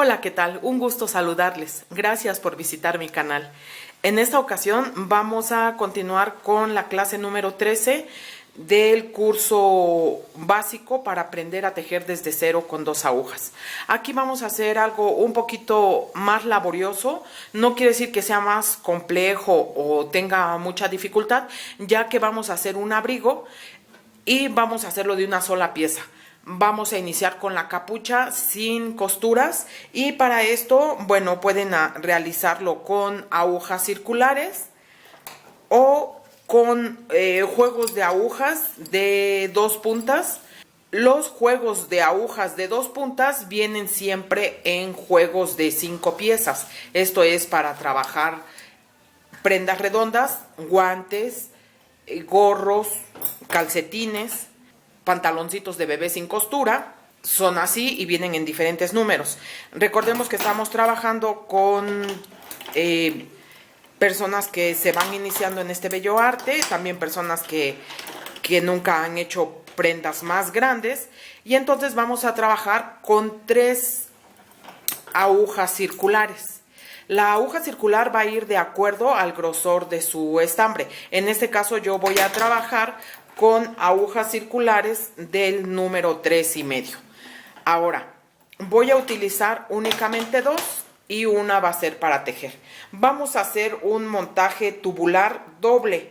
Hola, ¿qué tal? Un gusto saludarles. Gracias por visitar mi canal. En esta ocasión vamos a continuar con la clase número 13 del curso básico para aprender a tejer desde cero con 2 agujas. Aquí vamos a hacer algo un poquito más laborioso. No quiere decir que sea más complejo o tenga mucha dificultad, ya que vamos a hacer un abrigo y vamos a hacerlo de una sola pieza. Vamos a iniciar con la capucha sin costuras y para esto, bueno, pueden realizarlo con agujas circulares o con juegos de agujas de 2 puntas. Los juegos de agujas de 2 puntas vienen siempre en juegos de 5 piezas. Esto es para trabajar prendas redondas, guantes, gorros, calcetines, pantaloncitos de bebé sin costura. Son así y vienen en diferentes números. Recordemos que estamos trabajando con personas que se van iniciando en este bello arte, también personas que nunca han hecho prendas más grandes, y entonces vamos a trabajar con 3 agujas circulares. La aguja circular va a ir de acuerdo al grosor de su estambre. En este caso yo voy a trabajar con agujas circulares del número 3,5. Ahora, voy a utilizar únicamente 2 y una va a ser para tejer. Vamos a hacer un montaje tubular doble.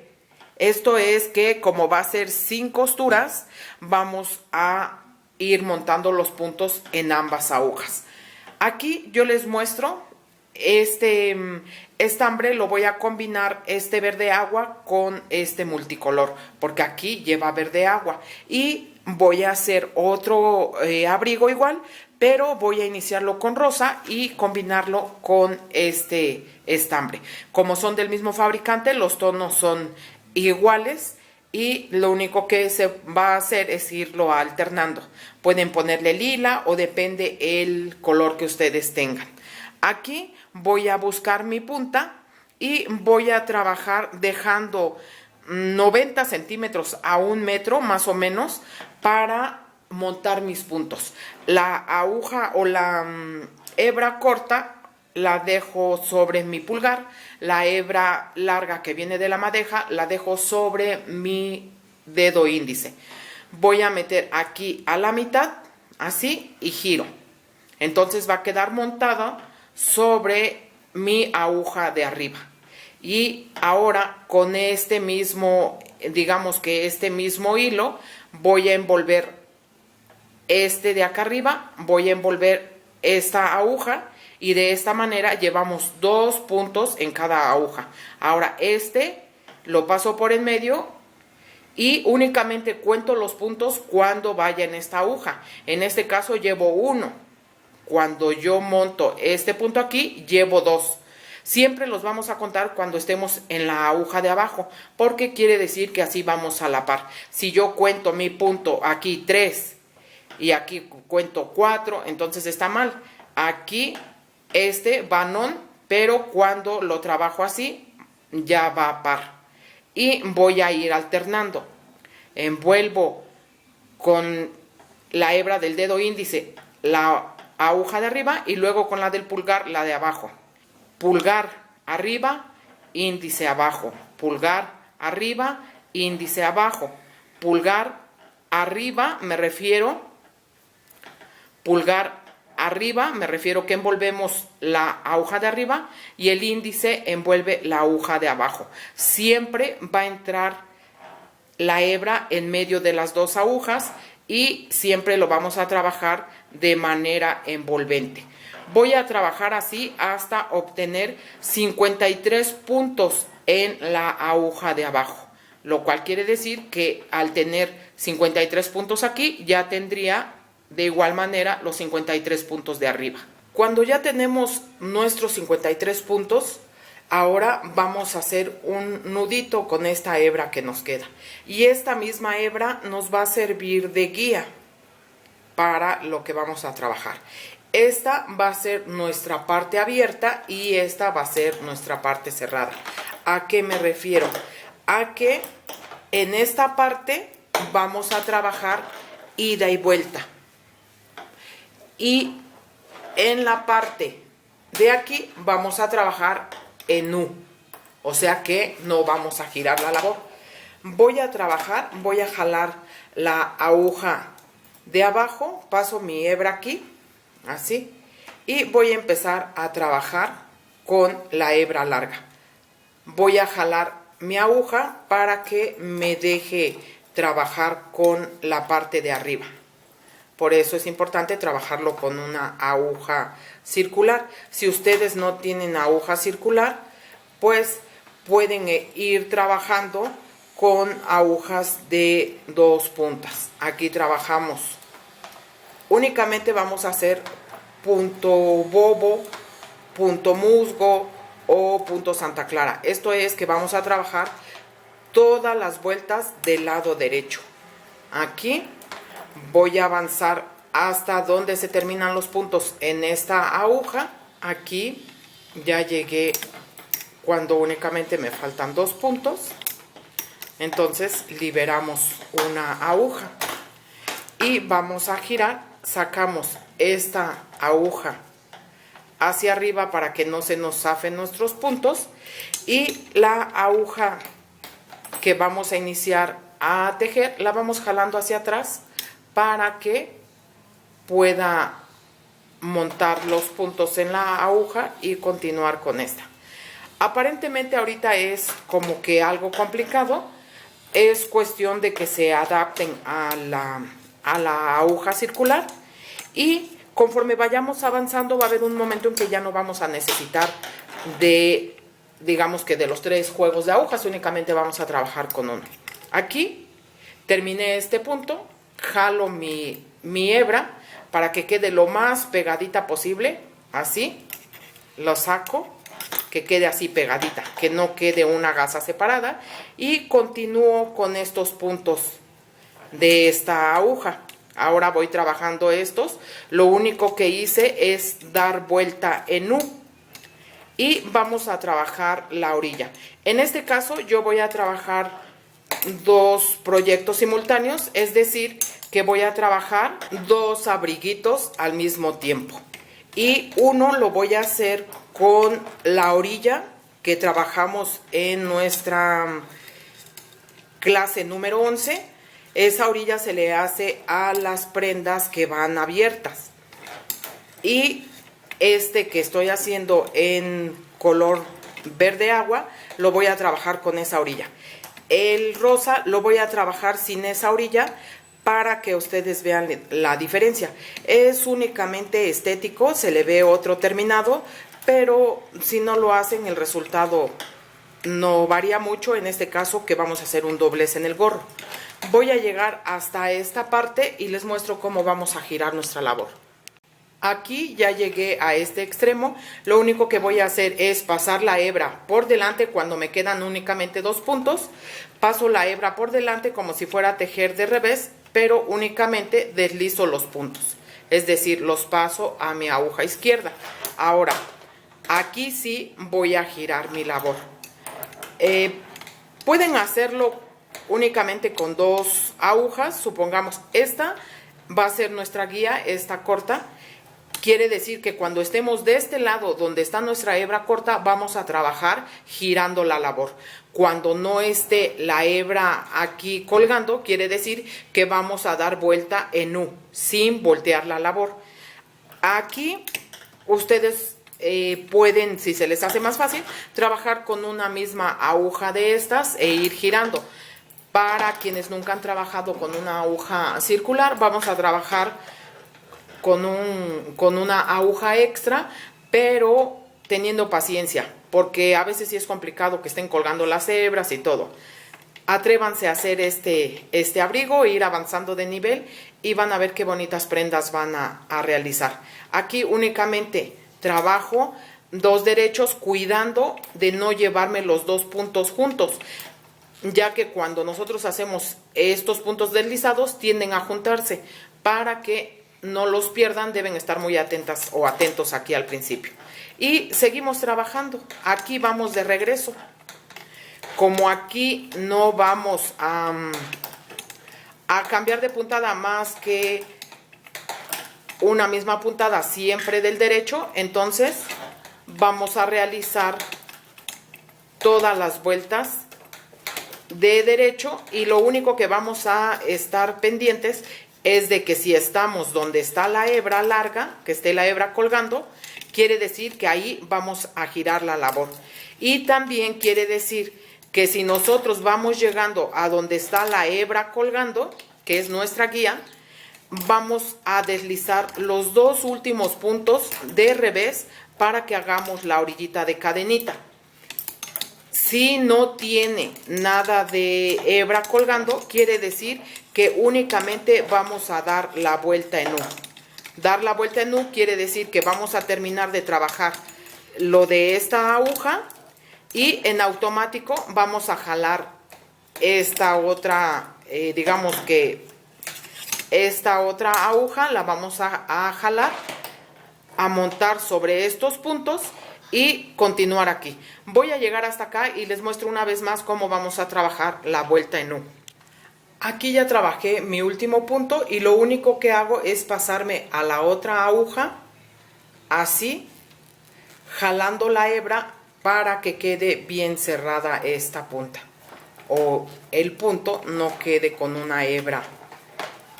Esto es que como va a ser sin costuras, vamos a ir montando los puntos en ambas agujas. Aquí yo les muestro este estambre, lo voy a combinar este verde agua con este multicolor, porque aquí lleva verde agua, y voy a hacer otro abrigo igual, pero voy a iniciarlo con rosa y combinarlo con este estambre. Como son del mismo fabricante, los tonos son iguales y lo único que se va a hacer es irlo alternando. Pueden ponerle lila o depende el color que ustedes tengan. Aquí voy a buscar mi punta y voy a trabajar dejando 90 centímetros a 1 metro más o menos para montar mis puntos. La aguja o la hebra corta la dejo sobre mi pulgar, la hebra larga que viene de la madeja la dejo sobre mi dedo índice. Voy a meter aquí a la mitad, así, y giro. Entonces va a quedar montada sobre mi aguja de arriba. Y ahora con este mismo, digamos que este mismo hilo, voy a envolver este de acá arriba, voy a envolver esta aguja y de esta manera llevamos 2 puntos en cada aguja. Ahora este lo paso por en medio y únicamente cuento los puntos cuando vaya en esta aguja. En este caso llevo 1. Cuando yo monto este punto aquí, llevo 2. Siempre los vamos a contar cuando estemos en la aguja de abajo, porque quiere decir que así vamos a la par. Si yo cuento mi punto aquí 3 y aquí cuento 4, entonces está mal. Aquí este va non, pero cuando lo trabajo así, ya va a par. Y voy a ir alternando. Envuelvo con la hebra del dedo índice la aguja de arriba y luego con la del pulgar la de abajo. Pulgar arriba, índice abajo. Pulgar arriba, índice abajo. Pulgar arriba, me refiero que envolvemos la aguja de arriba y el índice envuelve la aguja de abajo. Siempre va a entrar la hebra en medio de las 2 agujas y siempre lo vamos a trabajar de manera envolvente. Voy a trabajar así hasta obtener 53 puntos en la aguja de abajo, lo cual quiere decir que al tener 53 puntos aquí ya tendría de igual manera los 53 puntos de arriba. Cuando ya tenemos nuestros 53 puntos, ahora vamos a hacer un nudito con esta hebra que nos queda. Y esta misma hebra nos va a servir de guía para lo que vamos a trabajar. Esta va a ser nuestra parte abierta y esta va a ser nuestra parte cerrada. ¿A qué me refiero? A que en esta parte vamos a trabajar ida y vuelta. Y En la parte de aquí vamos a trabajar en U, o sea que no vamos a girar la labor. Voy a trabajar, voy a jalar la aguja de abajo, paso mi hebra aquí, así, y voy a empezar a trabajar con la hebra larga. Voy a jalar mi aguja para que me deje trabajar con la parte de arriba. Por eso es importante trabajarlo con una aguja circular. Si ustedes no tienen aguja circular, pues pueden ir trabajando con agujas de 2 puntas. Aquí trabajamos. Únicamente vamos a hacer punto bobo, punto musgo o punto Santa Clara. Esto es que vamos a trabajar todas las vueltas del lado derecho. Aquí voy a avanzar hasta donde se terminan los puntos en esta aguja. Aquí ya llegué cuando únicamente me faltan 2 puntos. Entonces liberamos una aguja y vamos a girar. Sacamos esta aguja hacia arriba para que no se nos zafen nuestros puntos, y la aguja que vamos a iniciar a tejer la vamos jalando hacia atrás para que pueda montar los puntos en la aguja y continuar con esta. Aparentemente ahorita es como que algo complicado, es cuestión de que se adapten a la aguja circular, y conforme vayamos avanzando va a haber un momento en que ya no vamos a necesitar de, digamos que de los 3 juegos de agujas, únicamente vamos a trabajar con uno. Aquí terminé este punto, jalo mi hebra para que quede lo más pegadita posible, así, lo saco, que quede así pegadita, que no quede una gasa separada, y continúo con estos puntos de esta aguja. Ahora voy trabajando estos, lo único que hice es dar vuelta en U, y vamos a trabajar la orilla. En este caso yo voy a trabajar 2 proyectos simultáneos, es decir, que voy a trabajar 2 abriguitos al mismo tiempo, y uno lo voy a hacer con la orilla que trabajamos en nuestra clase número 11. Esa orilla se le hace a las prendas que van abiertas, y este que estoy haciendo en color verde agua lo voy a trabajar con esa orilla. El rosa lo voy a trabajar sin esa orilla para que ustedes vean la diferencia. Es únicamente estético, se le ve otro terminado, pero si no lo hacen el resultado no varía mucho. En este caso que vamos a hacer un doblez en el gorro. Voy a llegar hasta esta parte y les muestro cómo vamos a girar nuestra labor. Aquí ya llegué a este extremo, lo único que voy a hacer es pasar la hebra por delante cuando me quedan únicamente 2 puntos. Paso la hebra por delante como si fuera a tejer de revés, pero únicamente deslizo los puntos, es decir, los paso a mi aguja izquierda. Ahora, aquí sí voy a girar mi labor. Pueden hacerlo únicamente con 2 agujas, supongamos esta va a ser nuestra guía, esta corta. Quiere decir que cuando estemos de este lado donde está nuestra hebra corta, vamos a trabajar girando la labor. Cuando no esté la hebra aquí colgando, quiere decir que vamos a dar vuelta en U, sin voltear la labor. Aquí ustedes pueden, si se les hace más fácil, trabajar con una misma aguja de estas e ir girando. Para quienes nunca han trabajado con una aguja circular, vamos a trabajar con una aguja extra, pero teniendo paciencia, porque a veces sí es complicado que estén colgando las hebras y todo. Atrévanse a hacer este abrigo, ir avanzando de nivel, y van a ver qué bonitas prendas van a realizar. Aquí únicamente trabajo 2 derechos, cuidando de no llevarme los 2 puntos juntos, ya que cuando nosotros hacemos estos puntos deslizados tienden a juntarse. Para que no los pierdan, deben estar muy atentas o atentos aquí al principio. Y seguimos trabajando. Aquí vamos de regreso. Como aquí no vamos a cambiar de puntada más que una misma puntada siempre del derecho. Entonces vamos a realizar todas las vueltas de derecho, y lo único que vamos a estar pendientes es de que si estamos donde está la hebra larga, que esté la hebra colgando, quiere decir que ahí vamos a girar la labor. Y también quiere decir que si nosotros vamos llegando a donde está la hebra colgando, que es nuestra guía, vamos a deslizar los dos últimos puntos de revés para que hagamos la orillita de cadenita. Si no tiene nada de hebra colgando, quiere decir que únicamente vamos a dar la vuelta en U. Dar la vuelta en U quiere decir que vamos a terminar de trabajar lo de esta aguja y en automático vamos a jalar esta otra, digamos que esta otra aguja la vamos a jalar, a montar sobre estos puntos y continuar aquí. Voy a llegar hasta acá y les muestro una vez más cómo vamos a trabajar la vuelta en U. Aquí ya trabajé mi último punto y lo único que hago es pasarme a la otra aguja, así, jalando la hebra para que quede bien cerrada esta punta, o el punto no quede con una hebra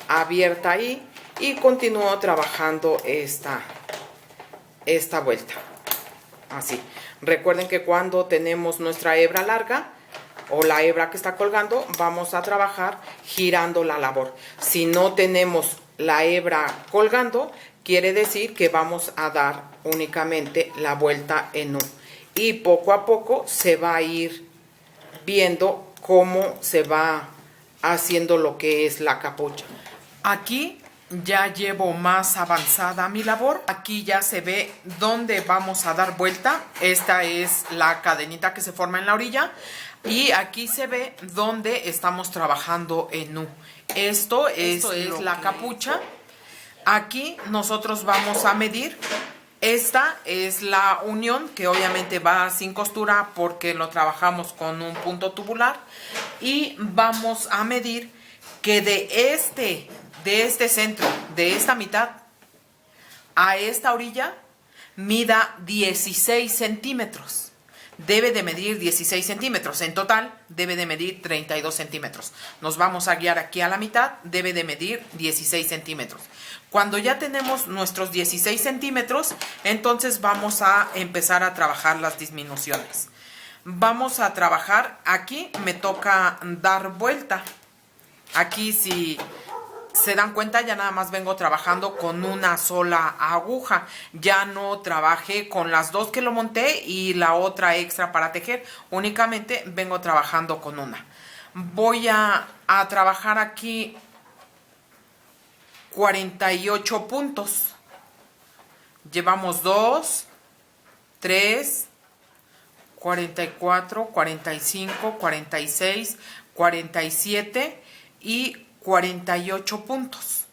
abierta ahí, y continúo trabajando esta vuelta. Así. Recuerden que cuando tenemos nuestra hebra larga o la hebra que está colgando, vamos a trabajar girando la labor. Si no tenemos la hebra colgando, quiere decir que vamos a dar únicamente la vuelta en U. Y poco a poco se va a ir viendo cómo se va haciendo lo que es la capucha. Aquí ya llevo más avanzada mi labor. Aquí ya se ve dónde vamos a dar vuelta. Esta es la cadenita que se forma en la orilla. Y aquí se ve dónde estamos trabajando en U. Esto es la capucha. Aquí nosotros vamos a medir. Esta es la unión, que obviamente va sin costura porque lo trabajamos con un punto tubular. Y vamos a medir que de este centro, de esta mitad a esta orilla, mida 16 centímetros. Debe de medir 16 centímetros. En total debe de medir 32 centímetros. Nos vamos a guiar aquí a la mitad, debe de medir 16 centímetros. Cuando ya tenemos nuestros 16 centímetros, entonces vamos a empezar a trabajar las disminuciones. Vamos a trabajar, aquí me toca dar vuelta. Aquí, si se dan cuenta, ya nada más vengo trabajando con una sola aguja. Ya no trabajé con las dos que lo monté y la otra extra para tejer. Únicamente vengo trabajando con una. Voy a trabajar aquí 48 puntos. Llevamos 2, 3, 44, 45, 46, 47 y 48 puntos.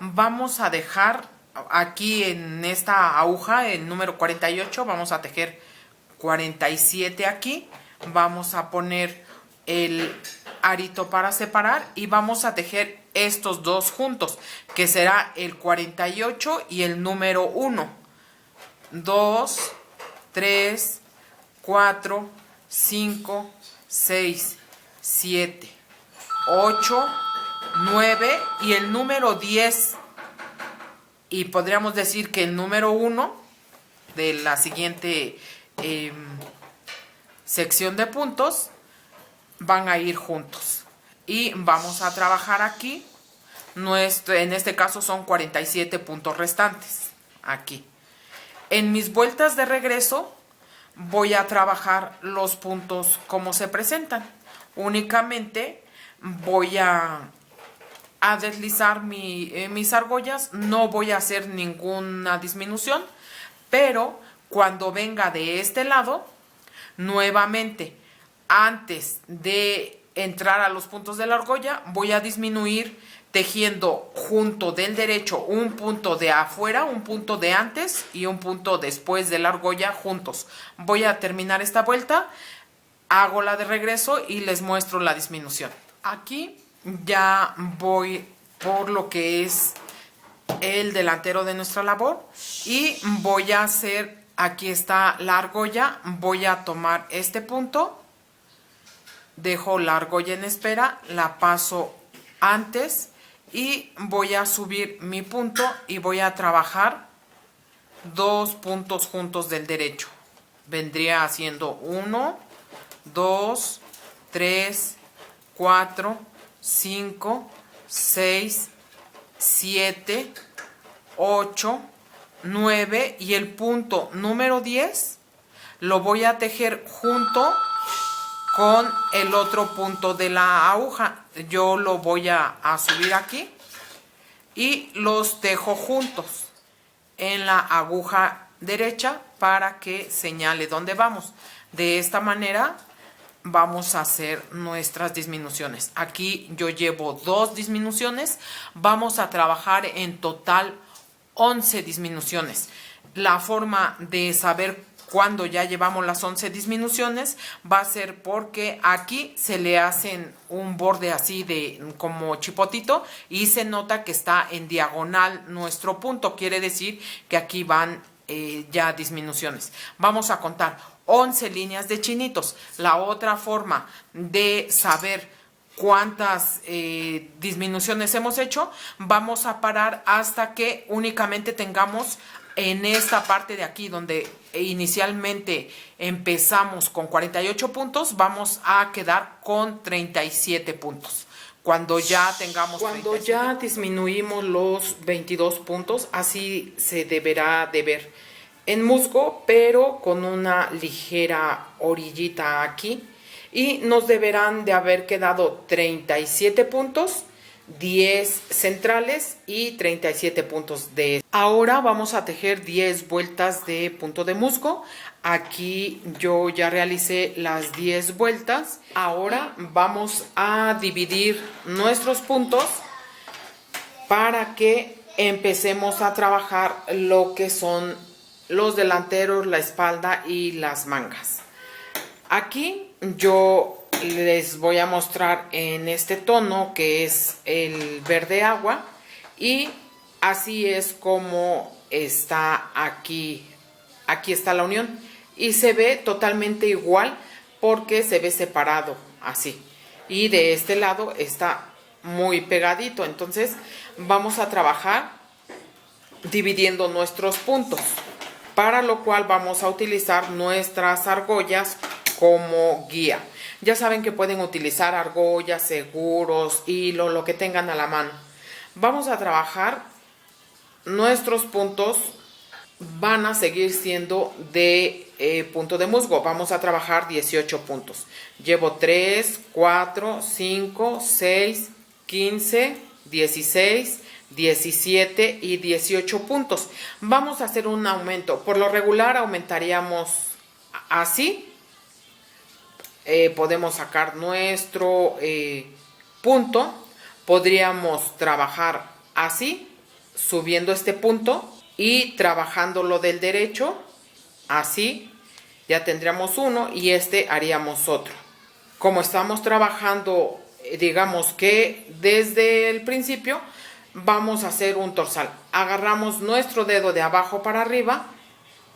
Vamos a dejar aquí en esta aguja, el número 48, vamos a tejer 47 aquí. Vamos a poner el arito para separar y vamos a tejer estos dos juntos, que será el 48 y el número 1. 2, 3, 4, 5, 6, 7, 8, 9 y el número 10. Y podríamos decir que el número 1 de la siguiente sección de puntos van a ir juntos. Y vamos a trabajar aquí. En este caso son 47 puntos restantes. Aquí. En mis vueltas de regreso voy a trabajar los puntos como se presentan. Únicamente voy a deslizar mis argollas. No voy a hacer ninguna disminución, pero cuando venga de este lado, nuevamente, antes de entrar a los puntos de la argolla, voy a disminuir tejiendo junto del derecho un punto de afuera, un punto de antes y un punto después de la argolla juntos. Voy a terminar esta vuelta, hago la de regreso y les muestro la disminución. Aquí ya voy por lo que es el delantero de nuestra labor y voy a hacer, aquí está la argolla, voy a tomar este punto, dejo la argolla en espera, la paso antes y voy a subir mi punto y voy a trabajar 2 puntos juntos del derecho. Vendría haciendo 1, 2, 3, 4, 5, 6, 7, 8, 9 y el punto número 10 lo voy a tejer junto con el otro punto de la aguja. Yo lo voy a subir aquí y los tejo juntos en la aguja derecha para que señale dónde vamos. De esta manera vamos a hacer nuestras disminuciones. Aquí yo llevo 2 disminuciones, vamos a trabajar en total 11 disminuciones. La forma de saber cuando ya llevamos las 11 disminuciones va a ser porque aquí se le hacen un borde así de como chipotito y se nota que está en diagonal nuestro punto, quiere decir que aquí van ya disminuciones. Vamos a contar 11 líneas de chinitos. La otra forma de saber cuántas disminuciones hemos hecho, vamos a parar hasta que únicamente tengamos en esta parte de aquí donde inicialmente empezamos con 48 puntos, vamos a quedar con 37 puntos. Cuando ya tengamos ya disminuimos los 22 puntos, así se deberá de ver en musgo, pero con una ligera orillita aquí. Y nos deberán de haber quedado 37 puntos, 10 centrales y 37 puntos de... Ahora vamos a tejer 10 vueltas de punto de musgo. Aquí yo ya realicé las 10 vueltas. Ahora vamos a dividir nuestros puntos para que empecemos a trabajar lo que son los delanteros, la espalda y las mangas. Aquí yo les voy a mostrar en este tono que es el verde agua y así es como está aquí. Aquí está la unión y se ve totalmente igual porque se ve separado así y de este lado está muy pegadito. Entonces vamos a trabajar dividiendo nuestros puntos, para lo cual vamos a utilizar nuestras argollas como guía. Ya saben que pueden utilizar argollas, seguros, hilo, lo que tengan a la mano. Vamos a trabajar nuestros puntos, van a seguir siendo de punto de musgo. Vamos a trabajar 18 puntos. Llevo 3, 4, 5, 6, 15, 16, 17 y 18 puntos. Vamos a hacer un aumento. Por lo regular aumentaríamos así. Podemos sacar nuestro punto. Podríamos trabajar así, subiendo este punto y trabajando lo del derecho. Así ya tendríamos uno y este haríamos otro. Como estamos trabajando, digamos que desde el principio, vamos a hacer un torsal. Agarramos nuestro dedo de abajo para arriba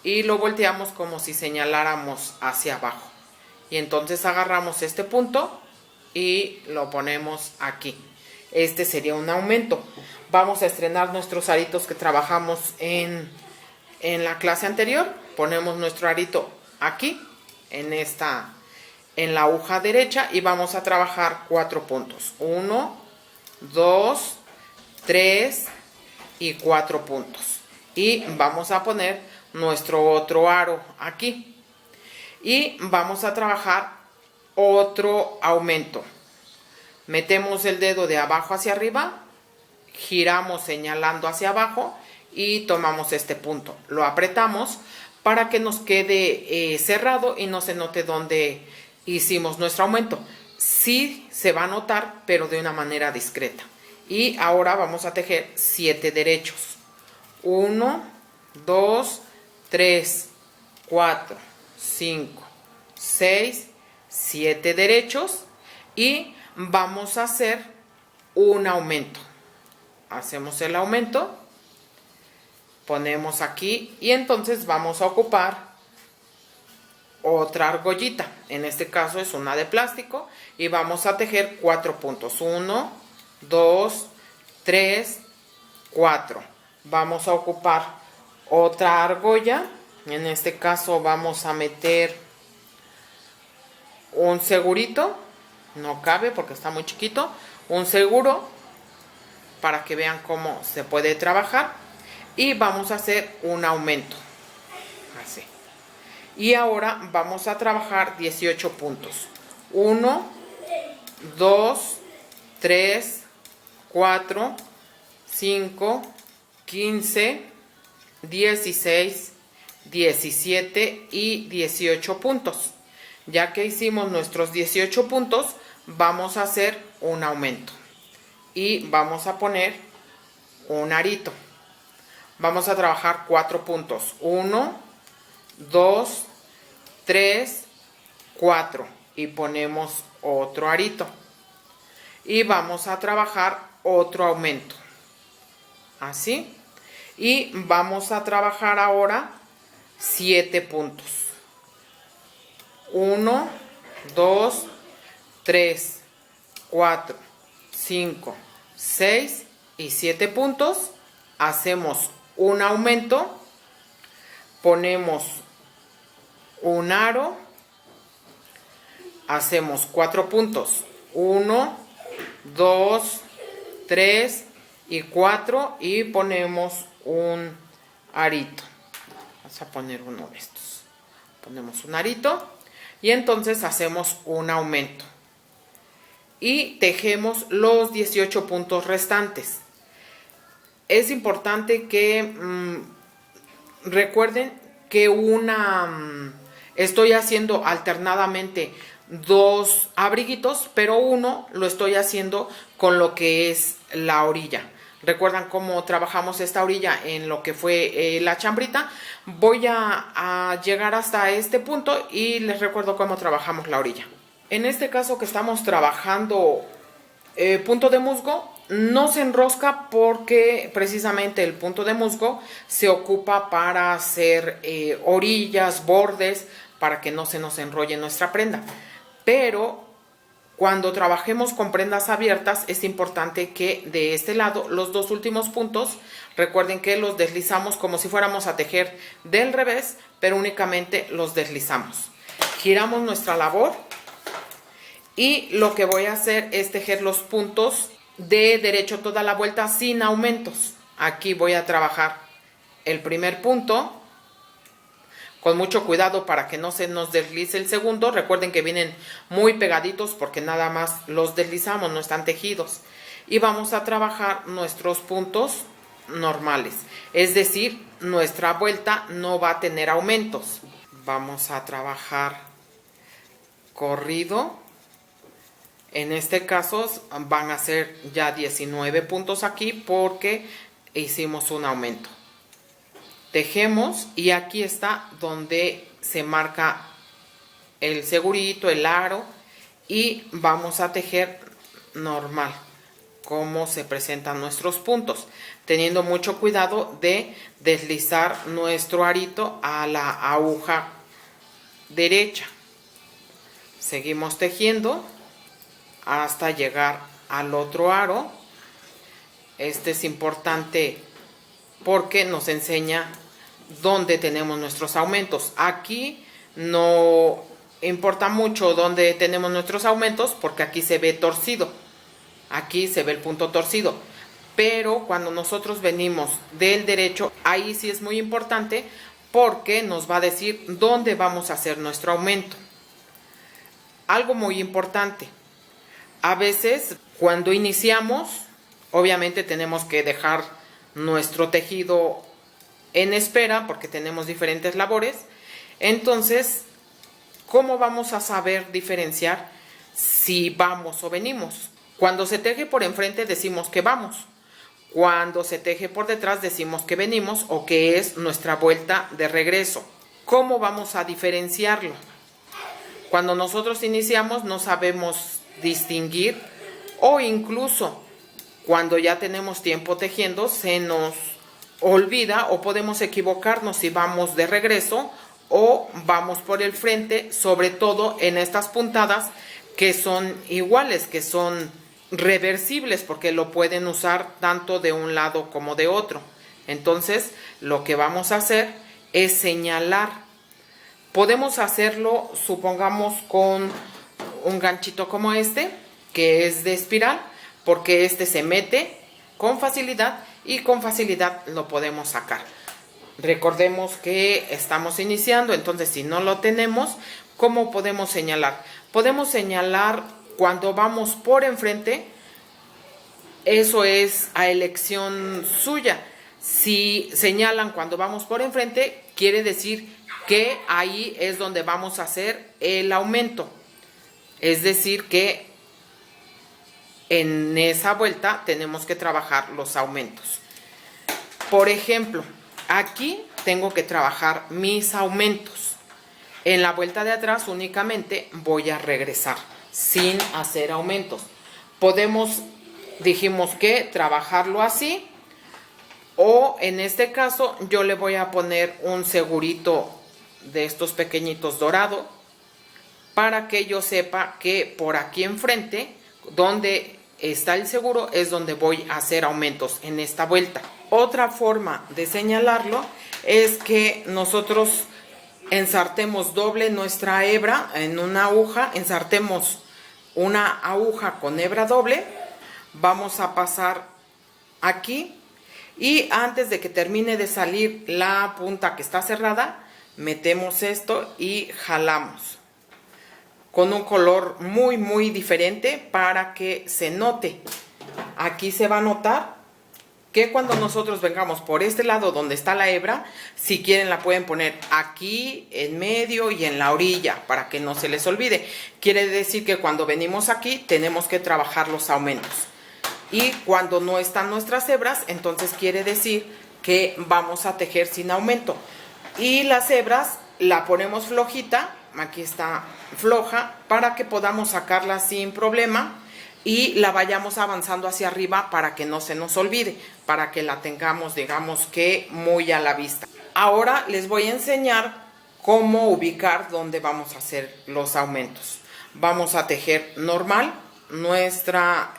y lo volteamos como si señaláramos hacia abajo. Y entonces agarramos este punto y lo ponemos aquí. Este sería un aumento. Vamos a estrenar nuestros aritos que trabajamos en la clase anterior. Ponemos nuestro arito aquí, en la aguja derecha y vamos a trabajar 4 puntos. 1, 2, 3 y 4 puntos. Y vamos a poner nuestro otro aro aquí. Y vamos a trabajar otro aumento. Metemos el dedo de abajo hacia arriba, giramos señalando hacia abajo y tomamos este punto. Lo apretamos para que nos quede cerrado y no se note dónde hicimos nuestro aumento. Sí se va a notar, pero de una manera discreta. Y ahora vamos a tejer 7 derechos. 1, 2, 3, 4, 5, 6, 7 derechos y vamos a hacer un aumento. Hacemos el aumento Ponemos aquí y entonces vamos a ocupar otra argollita. En este caso es una de plástico y vamos a tejer 4 puntos. 1, 2, 3, 4. Vamos a ocupar otra argolla. En este caso vamos a meter un segurito. No cabe porque está muy chiquito. Un seguro para que vean cómo se puede trabajar. Y vamos a hacer un aumento. Así. Y ahora vamos a trabajar 18 puntos. 1, 2, 3, 4, 5, 15, 16, 17 y 18 puntos. Ya que hicimos nuestros 18 puntos, vamos a hacer un aumento. Y vamos a poner un arito. Vamos a trabajar 4 puntos. 1, 2, 3, 4. Y ponemos otro arito. Y vamos a trabajar otro aumento. Así. Y vamos a trabajar ahora 7 puntos. 1, 2, 3, 4, 5, 6 y 7 puntos. Hacemos un aumento, ponemos un aro, hacemos 4 puntos, 1, 2, 3 y 4 y ponemos un arito. Vamos a poner uno de estos. Ponemos un arito y entonces hacemos un aumento. Y tejemos los 18 puntos restantes. Es importante que recuerden que estoy haciendo alternadamente 2 abriguitos, pero uno lo estoy haciendo con lo que es la orilla. ¿Recuerdan cómo trabajamos esta orilla en lo que fue la chambrita? Voy a llegar hasta este punto y les recuerdo cómo trabajamos la orilla. En este caso que estamos trabajando punto de musgo, no se enrosca porque precisamente el punto de musgo se ocupa para hacer orillas, bordes, para que no se nos enrolle nuestra prenda. Pero cuando trabajemos con prendas abiertas es importante que de este lado los 2 últimos puntos, recuerden que los deslizamos como si fuéramos a tejer del revés, pero únicamente los deslizamos. Giramos nuestra labor y lo que voy a hacer es tejer los puntos de derecho toda la vuelta sin aumentos. Aquí voy a trabajar el primer punto con mucho cuidado para que no se nos deslice el segundo. Recuerden que vienen muy pegaditos porque nada más los deslizamos, no están tejidos. Y vamos a trabajar nuestros puntos normales, es decir, nuestra vuelta no va a tener aumentos. Vamos a trabajar corrido. En este caso van a ser ya 19 puntos aquí porque hicimos un aumento. Tejemos y aquí está donde se marca el segurito, el aro, y vamos a tejer normal como se presentan nuestros puntos, teniendo mucho cuidado de deslizar nuestro arito a la aguja derecha. Seguimos tejiendo hasta llegar al otro aro. Este es importante porque nos enseña dónde tenemos nuestros aumentos. Aquí no importa mucho dónde tenemos nuestros aumentos porque aquí se ve torcido. Aquí se ve el punto torcido. Pero cuando nosotros venimos del derecho, ahí sí es muy importante porque nos va a decir dónde vamos a hacer nuestro aumento. Algo muy importante. A veces, cuando iniciamos, obviamente tenemos que dejar nuestro tejido en espera porque tenemos diferentes labores. Entonces, ¿cómo vamos a saber diferenciar si vamos o venimos? Cuando se teje por enfrente decimos que vamos. Cuando se teje por detrás decimos que venimos o que es nuestra vuelta de regreso. ¿Cómo vamos a diferenciarlo? Cuando nosotros iniciamos no sabemos distinguir, o incluso cuando ya tenemos tiempo tejiendo se nos olvida o podemos equivocarnos si vamos de regreso o vamos por el frente, sobre todo en estas puntadas que son iguales, que son reversibles, porque lo pueden usar tanto de un lado como de otro. Entonces, lo que vamos a hacer es señalar. Podemos hacerlo, supongamos, con un ganchito como este, que es de espiral, porque este se mete con facilidad y con facilidad lo podemos sacar. Recordemos que estamos iniciando, entonces si no lo tenemos, ¿cómo podemos señalar? Podemos señalar cuando vamos por enfrente, eso es a elección suya. Si señalan cuando vamos por enfrente, quiere decir que ahí es donde vamos a hacer el aumento. Es decir que en esa vuelta tenemos que trabajar los aumentos. Por ejemplo, aquí tengo que trabajar mis aumentos. En la vuelta de atrás únicamente voy a regresar sin hacer aumentos. Podemos, dijimos que trabajarlo así, o en este caso yo le voy a poner un segurito de estos pequeñitos dorado para que yo sepa que por aquí enfrente, donde está el seguro, es donde voy a hacer aumentos en esta vuelta. Otra forma de señalarlo es que nosotros ensartemos doble nuestra hebra en una aguja, ensartemos una aguja con hebra doble, vamos a pasar aquí y antes de que termine de salir la punta que está cerrada, metemos esto y jalamos con un color muy diferente para que se note. Aquí se va a notar que cuando nosotros vengamos por este lado donde está la hebra, si quieren la pueden poner aquí, en medio y en la orilla para que no se les olvide. Quiere decir que cuando venimos aquí tenemos que trabajar los aumentos. Y cuando no están nuestras hebras, entonces quiere decir que vamos a tejer sin aumento. Y las hebras la ponemos flojita, aquí está floja, para que podamos sacarla sin problema y la vayamos avanzando hacia arriba para que no se nos olvide, para que la tengamos, digamos que muy a la vista. Ahora les voy a enseñar cómo ubicar dónde vamos a hacer los aumentos. Vamos a tejer normal nuestra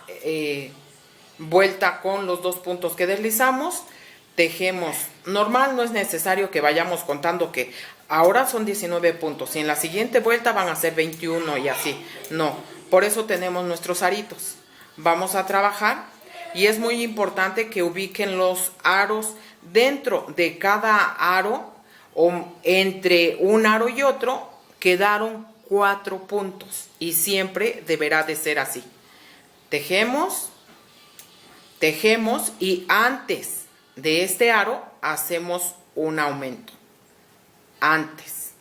vuelta con los 2 puntos que deslizamos. Tejemos normal, no es necesario que vayamos contando que ahora son 19 puntos y en la siguiente vuelta van a ser 21 y así. No, por eso tenemos nuestros aritos. Vamos a trabajar y es muy importante que ubiquen los aros dentro de cada aro o entre un aro y otro. Quedaron 4 puntos y siempre deberá de ser así. Tejemos y antes de este aro hacemos un aumento. Antes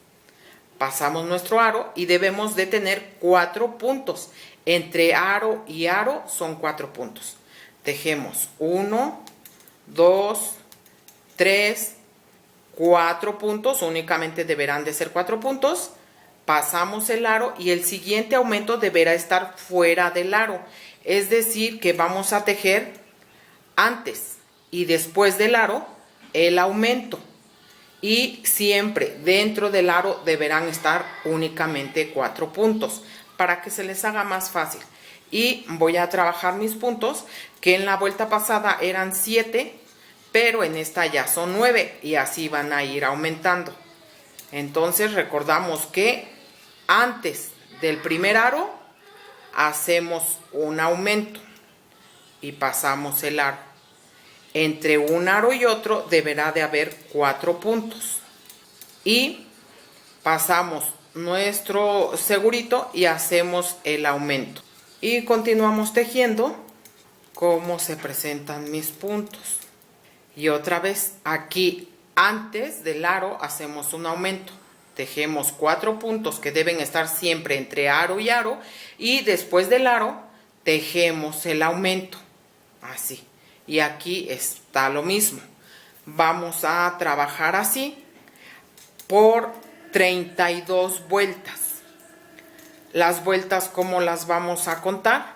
pasamos nuestro aro y debemos de tener 4 puntos. Entre aro y aro son 4 puntos. Tejemos 1, 2, 3, 4 puntos. Únicamente deberán de ser 4 puntos. Pasamos el aro y el siguiente aumento deberá estar fuera del aro. Es decir, que vamos a tejer antes y después del aro el aumento. Y siempre dentro del aro deberán estar únicamente 4 puntos para que se les haga más fácil. Y voy a trabajar mis puntos, que en la vuelta pasada eran 7, pero en esta ya son 9 y así van a ir aumentando. Entonces recordamos que antes del primer aro hacemos un aumento y pasamos el aro. Entre un aro y otro deberá de haber 4 puntos. Y pasamos nuestro segurito y hacemos el aumento. Y continuamos tejiendo cómo se presentan mis puntos. Y otra vez aquí antes del aro hacemos un aumento. Tejemos 4 puntos que deben estar siempre entre aro y aro. Y después del aro tejemos el aumento. Así. Y aquí está lo mismo. Vamos a trabajar así por 32 vueltas. Las vueltas, ¿cómo las vamos a contar?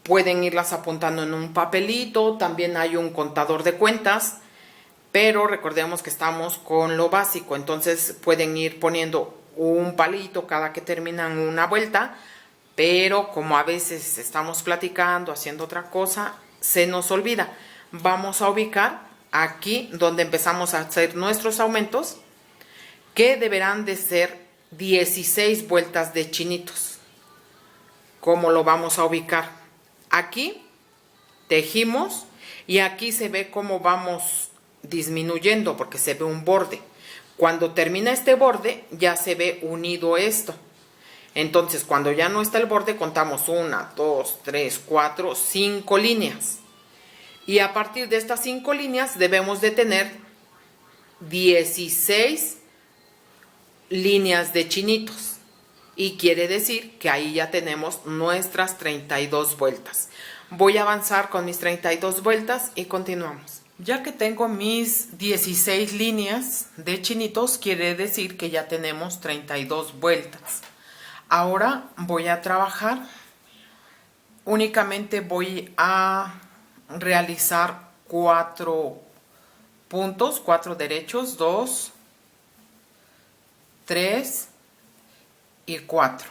pueden irlas apuntando en un papelito, también hay un contador de cuentas, pero recordemos que estamos con lo básico, entonces pueden ir poniendo un palito cada que terminan una vuelta, pero como a veces estamos platicando, haciendo otra cosa, se nos olvida. Vamos a ubicar aquí donde empezamos a hacer nuestros aumentos, que deberán de ser 16 vueltas de chinitos. ¿Cómo lo vamos a ubicar? Aquí tejimos y aquí se ve cómo vamos disminuyendo porque se ve un borde. Cuando termina este borde ya se ve unido esto. Entonces cuando ya no está el borde contamos 1, 2, 3, 4, 5 líneas. Y a partir de estas 5 líneas debemos de tener 16 líneas de chinitos. Y quiere decir que ahí ya tenemos nuestras 32 vueltas. Voy a avanzar con mis 32 vueltas y continuamos. Ya que tengo mis 16 líneas de chinitos, quiere decir que ya tenemos 32 vueltas. Ahora voy a trabajar. Únicamente voy a realizar 4 puntos, 4 derechos, 2, 3 y 4.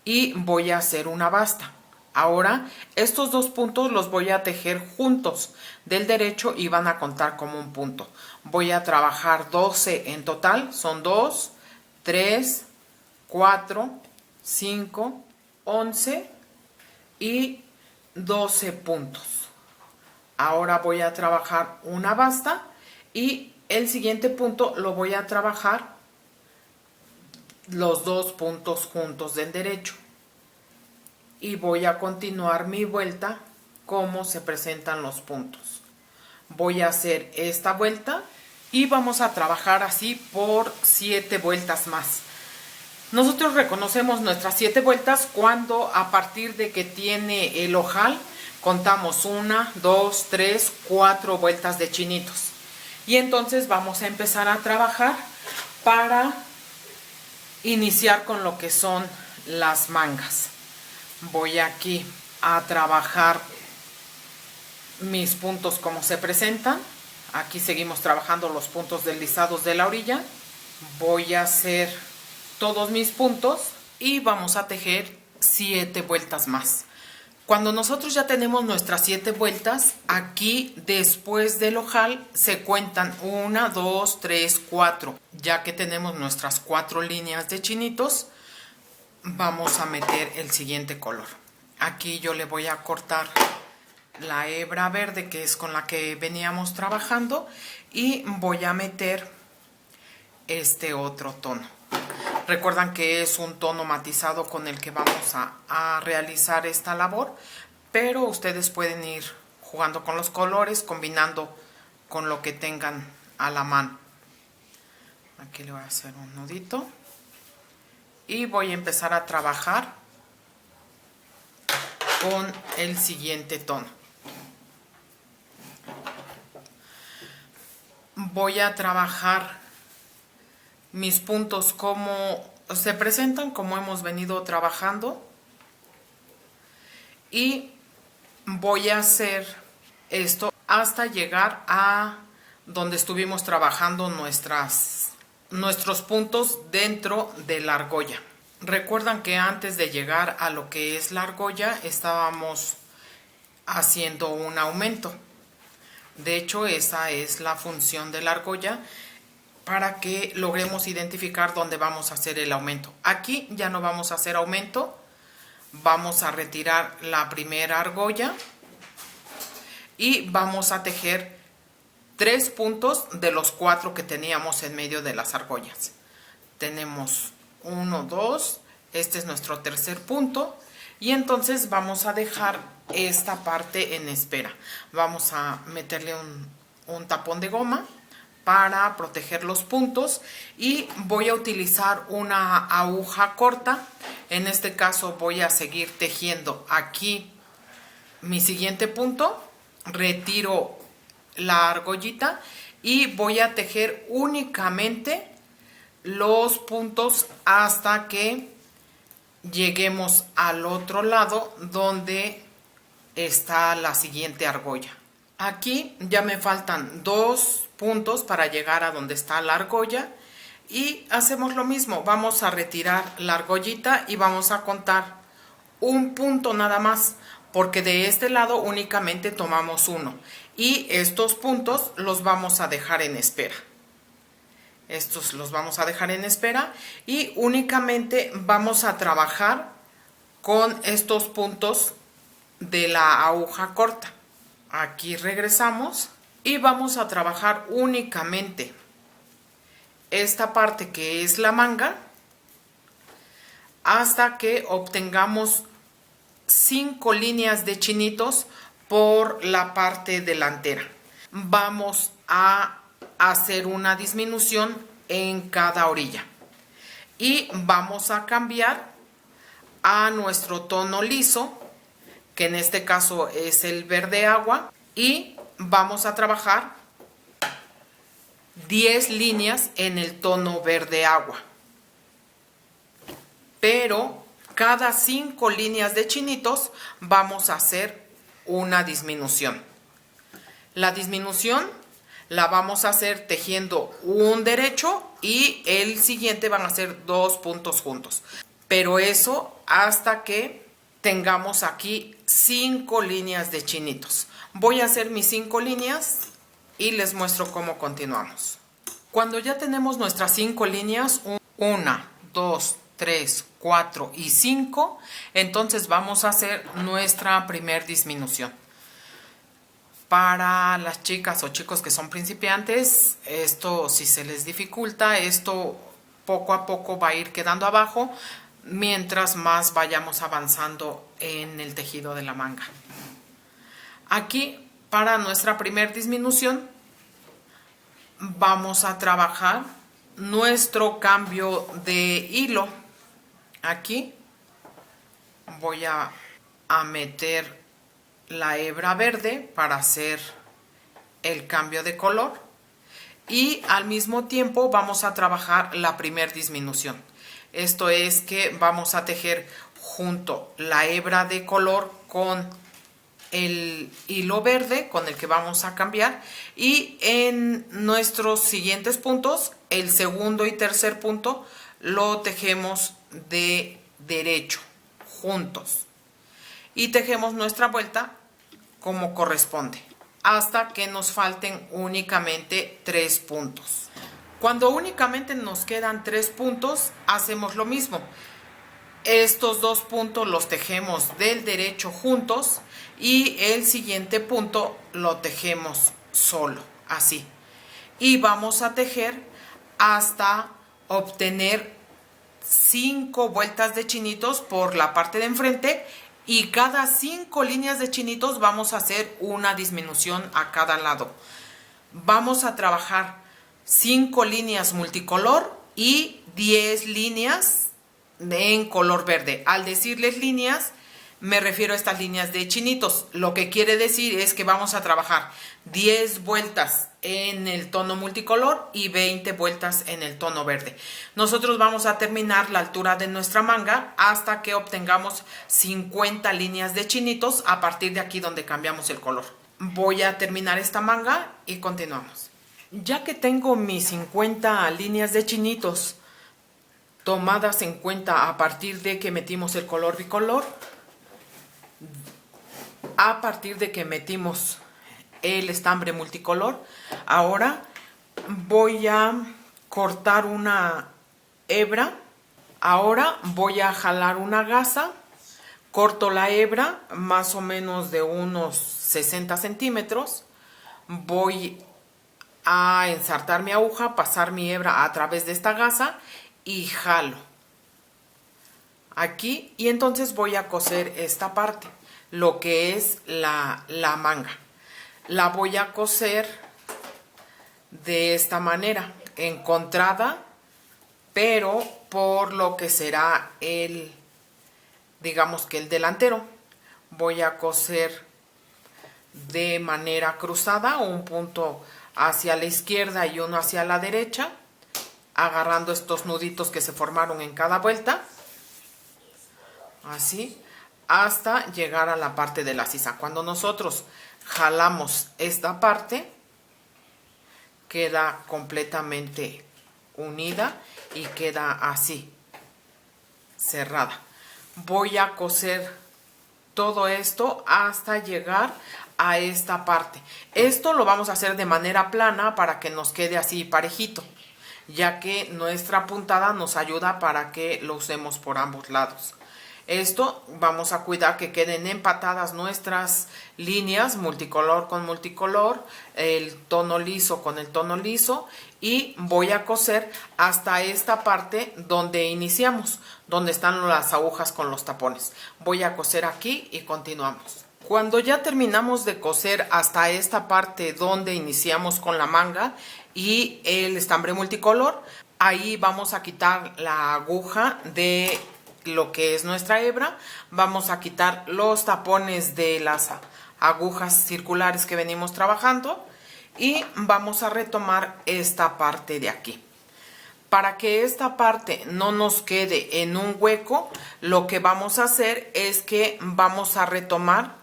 Y voy a hacer una basta. Ahora estos 2 puntos los voy a tejer juntos del derecho y van a contar como un punto. Voy a trabajar 12 en total, son 2, 3, 4, 5, 11 y 12 puntos. Ahora voy a trabajar una basta y el siguiente punto lo voy a trabajar los 2 puntos juntos del derecho. Y voy a continuar mi vuelta como se presentan los puntos. Voy a hacer esta vuelta y vamos a trabajar así por 7 vueltas más. Nosotros reconocemos nuestras 7 vueltas cuando a partir de que tiene el ojal contamos 1, 2, 3, 4 vueltas de chinitos. Y entonces vamos a empezar a trabajar para iniciar con lo que son las mangas. Voy aquí a trabajar mis puntos como se presentan. Aquí seguimos trabajando los puntos deslizados de la orilla. Voy a hacer todos mis puntos y vamos a tejer 7 vueltas más. Cuando nosotros ya tenemos nuestras 7 vueltas, aquí después del ojal se cuentan 1, 2, 3, 4. Ya que tenemos nuestras 4 líneas de chinitos, vamos a meter el siguiente color. Aquí yo le voy a cortar la hebra verde, que es con la que veníamos trabajando, y voy a meter este otro tono. Recuerdan que es un tono matizado con el que vamos a realizar esta labor, pero ustedes pueden ir jugando con los colores, combinando con lo que tengan a la mano. Aquí le voy a hacer un nudito y voy a empezar a trabajar con el siguiente tono. Voy a trabajar mis puntos como se presentan, como hemos venido trabajando, y voy a hacer esto hasta llegar a donde estuvimos trabajando nuestros puntos dentro de la argolla. Recuerdan que antes de llegar a lo que es la argolla estábamos haciendo un aumento. De hecho, esa es la función de la argolla, para que logremos identificar dónde vamos a hacer el aumento. Aquí ya no vamos a hacer aumento, vamos a retirar la primera argolla y vamos a tejer 3 puntos de los 4 que teníamos en medio de las argollas. Tenemos 1, 2, este es nuestro tercer punto, y entonces vamos a dejar esta parte en espera. Vamos a meterle un tapón de goma para proteger los puntos, y voy a utilizar una aguja corta. En este caso voy a seguir tejiendo aquí mi siguiente punto, retiro la argollita y voy a tejer únicamente los puntos hasta que lleguemos al otro lado donde está la siguiente argolla. Aquí ya me faltan 2 puntos para llegar a donde está la argolla y hacemos lo mismo. Vamos a retirar la argollita y vamos a contar un punto nada más, porque de este lado únicamente tomamos uno y estos puntos los vamos a dejar en espera. Estos los vamos a dejar en espera y únicamente vamos a trabajar con estos puntos de la aguja corta. Aquí regresamos y vamos a trabajar únicamente esta parte que es la manga hasta que obtengamos 5 líneas de chinitos por la parte delantera. Vamos a hacer una disminución en cada orilla y vamos a cambiar a nuestro tono liso, que en este caso es el verde agua, y vamos a trabajar 10 líneas en el tono verde agua, pero cada 5 líneas de chinitos vamos a hacer una disminución. La disminución la vamos a hacer tejiendo un derecho y el siguiente van a ser 2 puntos juntos, pero eso hasta que tengamos aquí 5 líneas de chinitos. Voy a hacer mis 5 líneas y les muestro cómo continuamos. Cuando ya tenemos nuestras 5 líneas, 1, 2, 3, 4 y 5, entonces vamos a hacer nuestra primer disminución. Para las chicas o chicos que son principiantes, esto si se les dificulta, esto poco a poco va a ir quedando abajo mientras más vayamos avanzando en el tejido de la manga. Aquí, para nuestra primer disminución, vamos a trabajar nuestro cambio de hilo. Aquí voy a meter la hebra verde para hacer el cambio de color y al mismo tiempo vamos a trabajar la primer disminución. Esto es que vamos a tejer junto la hebra de color con el hilo verde con el que vamos a cambiar, y en nuestros siguientes puntos, el segundo y tercer punto, lo tejemos de derecho juntos y tejemos nuestra vuelta como corresponde hasta que nos falten únicamente 3 puntos. Cuando únicamente nos quedan 3 puntos, hacemos lo mismo. Estos 2 puntos los tejemos del derecho juntos y el siguiente punto lo tejemos solo, así. Y vamos a tejer hasta obtener 5 vueltas de chinitos por la parte de enfrente, y cada 5 líneas de chinitos vamos a hacer una disminución a cada lado. Vamos a trabajar 5 líneas multicolor y 10 líneas en color verde. Al decirles líneas, me refiero a estas líneas de chinitos. Lo que quiere decir es que vamos a trabajar 10 vueltas en el tono multicolor y 20 vueltas en el tono verde. Nosotros vamos a terminar la altura de nuestra manga hasta que obtengamos 50 líneas de chinitos a partir de aquí donde cambiamos el color. Voy a terminar esta manga y continuamos. Ya que tengo mis 50 líneas de chinitos tomadas en cuenta a partir de que metimos el color bicolor, a partir de que metimos el estambre multicolor, ahora voy a cortar una hebra. Ahora voy a jalar una gasa, corto la hebra más o menos de unos 60 centímetros, voy a ensartar mi aguja, pasar mi hebra a través de esta gasa y jalo aquí, y entonces voy a coser esta parte, lo que es la manga. La voy a coser de esta manera, encontrada, pero por lo que será el, digamos que el delantero. Voy a coser de manera cruzada, un punto hacia la izquierda y uno hacia la derecha, agarrando estos nuditos que se formaron en cada vuelta, así, hasta llegar a la parte de la sisa. Cuando nosotros jalamos esta parte, queda completamente unida y queda así, cerrada. Voy a coser todo esto hasta llegar a esta parte. Esto lo vamos a hacer de manera plana para que nos quede así parejito, ya que nuestra puntada nos ayuda para que lo usemos por ambos lados. Esto vamos a cuidar que queden empatadas nuestras líneas, multicolor con multicolor, el tono liso con el tono liso, y voy a coser hasta esta parte donde iniciamos, donde están las agujas con los tapones. Voy a coser aquí y continuamos. Cuando ya terminamos de coser hasta esta parte donde iniciamos con la manga y el estambre multicolor, ahí vamos a quitar la aguja de lo que es nuestra hebra. Vamos a quitar los tapones de las agujas circulares que venimos trabajando y vamos a retomar esta parte de aquí. Para que esta parte no nos quede en un hueco, lo que vamos a hacer es que vamos a retomar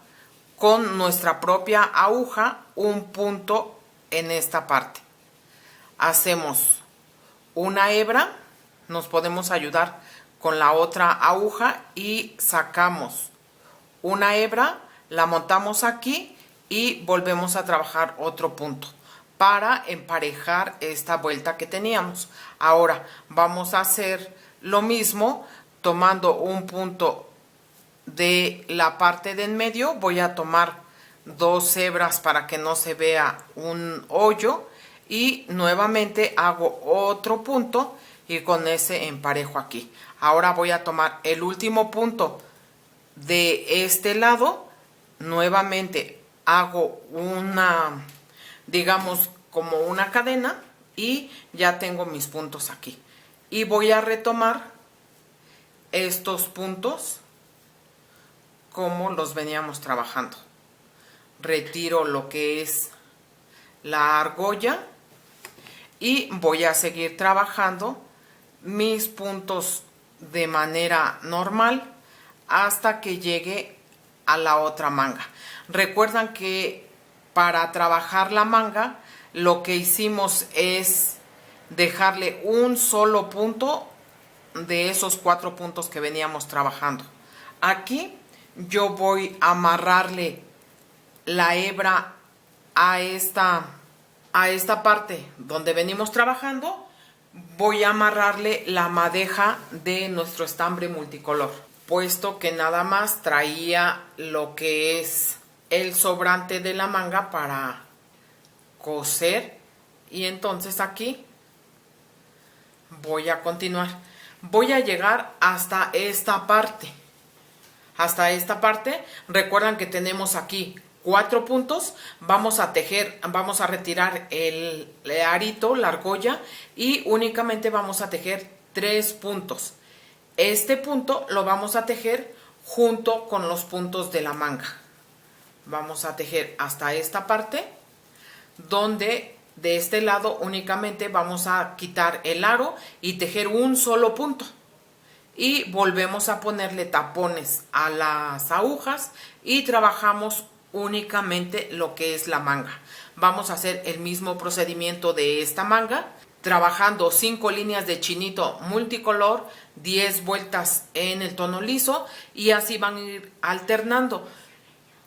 con nuestra propia aguja un punto en esta parte. Hacemos una hebra, nos podemos ayudar con la otra aguja y sacamos una hebra, la montamos aquí y volvemos a trabajar otro punto para emparejar esta vuelta que teníamos. Ahora vamos a hacer lo mismo tomando un punto de la parte de en medio. Voy a tomar 2 hebras para que no se vea un hoyo y nuevamente hago otro punto y con ese emparejo aquí. Ahora voy a tomar el último punto de este lado, nuevamente hago una, digamos, como una cadena y ya tengo mis puntos aquí. Y voy a retomar estos puntos como los veníamos trabajando. Retiro lo que es la argolla y voy a seguir trabajando mis puntos de manera normal hasta que llegue a la otra manga. Recuerdan que para trabajar la manga lo que hicimos es dejarle un solo punto de esos 4 puntos que veníamos trabajando. Aquí yo voy a amarrarle la hebra a esta parte donde venimos trabajando. Voy a amarrarle la madeja de nuestro estambre multicolor, puesto que nada más traía lo que es el sobrante de la manga para coser, y entonces aquí voy a continuar. Voy a llegar hasta esta parte. Hasta esta parte, recuerdan que tenemos aquí 4 puntos, vamos a tejer, vamos a retirar el arito, la argolla, y únicamente vamos a tejer 3 puntos. Este punto lo vamos a tejer junto con los puntos de la manga. Vamos a tejer hasta esta parte, donde de este lado únicamente vamos a quitar el aro y tejer un solo punto. Y volvemos a ponerle tapones a las agujas y trabajamos únicamente lo que es la manga. Vamos a hacer el mismo procedimiento de esta manga, trabajando 5 líneas de chinito multicolor, 10 vueltas en el tono liso, y así van a ir alternando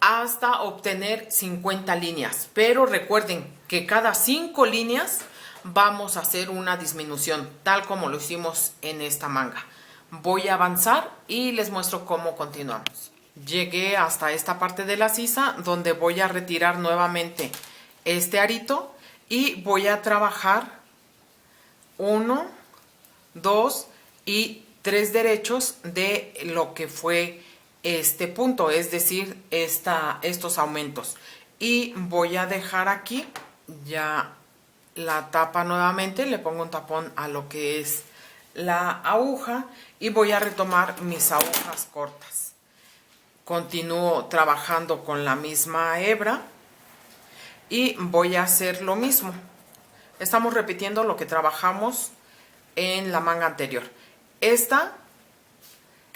hasta obtener 50 líneas. Pero recuerden que cada 5 líneas vamos a hacer una disminución, tal como lo hicimos en esta manga. Voy a avanzar y les muestro cómo continuamos. Llegué hasta esta parte de la sisa, donde voy a retirar nuevamente este arito y voy a trabajar 1, 2 y 3 derechos de lo que fue este punto, es decir, estos aumentos. Y voy a dejar aquí ya la tapa nuevamente, le pongo un tapón a lo que es la aguja y voy a retomar mis agujas cortas. Continúo trabajando con la misma hebra y voy a hacer lo mismo. Estamos repitiendo lo que trabajamos en la manga anterior. Esta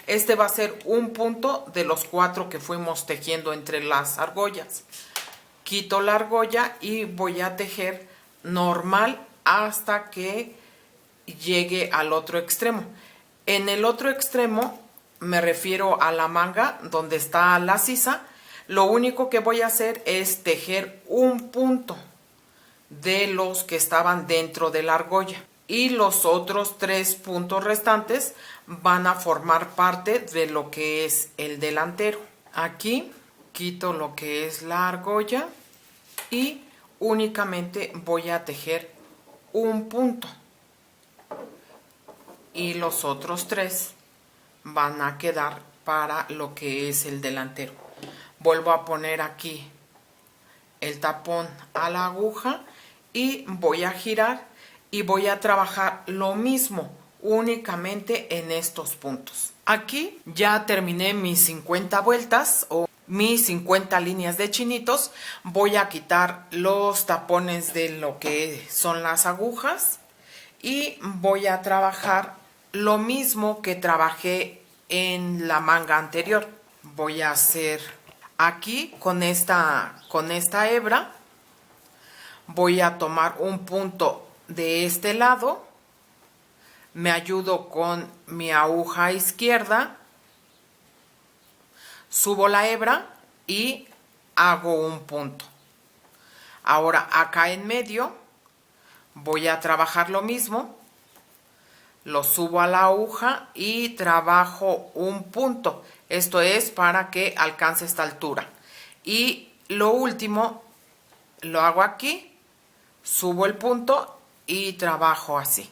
Este va a ser un punto de los 4 que fuimos tejiendo entre las argollas. Quito la argolla y voy a tejer normal hasta que llegue al otro extremo. En el otro extremo me refiero a la manga donde está la sisa. Lo único que voy a hacer es tejer un punto de los que estaban dentro de la argolla, y los otros 3 puntos restantes van a formar parte de lo que es el delantero. Aquí quito lo que es la argolla y únicamente voy a tejer un punto, y los otros 3 van a quedar para lo que es el delantero. Vuelvo a poner aquí el tapón a la aguja y voy a girar y voy a trabajar lo mismo, únicamente en estos puntos. Aquí ya terminé mis 50 vueltas o mis 50 líneas de chinitos. Voy a quitar los tapones de lo que son las agujas y voy a trabajar lo mismo que trabajé en la manga anterior. Voy a hacer aquí con esta hebra. Voy a tomar un punto de este lado, me ayudo con mi aguja izquierda, subo la hebra y hago un punto. Ahora acá en medio voy a trabajar lo mismo, lo subo a la aguja y trabajo un punto. Esto es para que alcance esta altura. Y lo último lo hago aquí, subo el punto y trabajo así.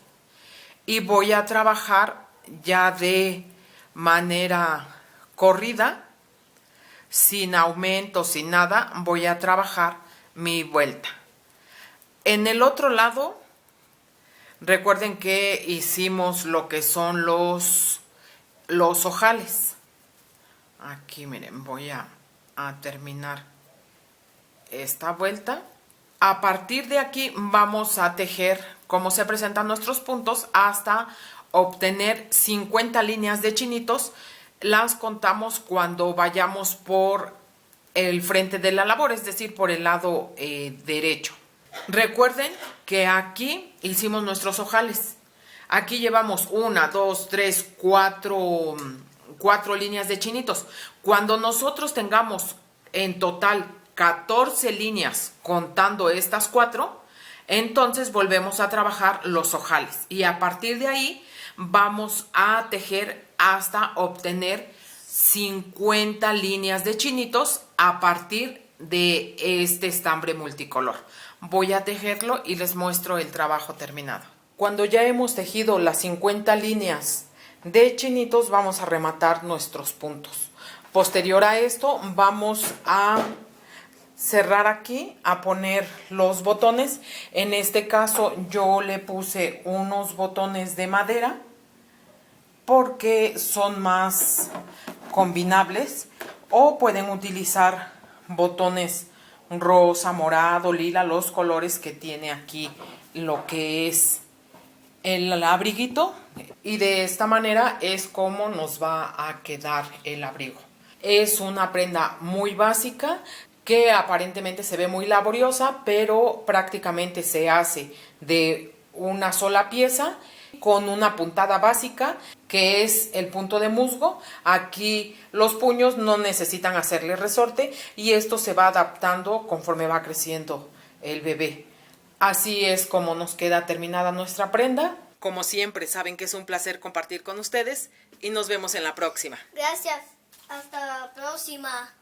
Y voy a trabajar ya de manera corrida, sin aumento, sin nada. Voy a trabajar mi vuelta. En el otro lado, recuerden que hicimos lo que son los ojales. Aquí miren, voy a terminar esta vuelta. A partir de aquí vamos a tejer como se presentan nuestros puntos hasta obtener 50 líneas de chinitos. Las contamos cuando vayamos por el frente de la labor, es decir, por el lado derecho. Recuerden que aquí hicimos nuestros ojales. Aquí llevamos 1, 2, 3, 4 líneas de chinitos. Cuando nosotros tengamos en total 14 líneas contando estas 4, entonces volvemos a trabajar los ojales y a partir de ahí vamos a tejer hasta obtener 50 líneas de chinitos a partir de este estambre multicolor. Voy a tejerlo y les muestro el trabajo terminado. Cuando ya hemos tejido las 50 líneas de chinitos, vamos a rematar nuestros puntos. Posterior a esto vamos a cerrar aquí, a poner los botones. En este caso yo le puse unos botones de madera porque son más combinables, o pueden utilizar botones rosa, morado, lila, los colores que tiene aquí lo que es el abriguito, y de esta manera es como nos va a quedar el abrigo. Es una prenda muy básica que aparentemente se ve muy laboriosa, pero prácticamente se hace de una sola pieza con una puntada básica que es el punto de musgo. Aquí los puños no necesitan hacerle resorte y esto se va adaptando conforme va creciendo el bebé. Así es como nos queda terminada nuestra prenda. Como siempre, saben que es un placer compartir con ustedes y nos vemos en la próxima. Gracias. Hasta la próxima.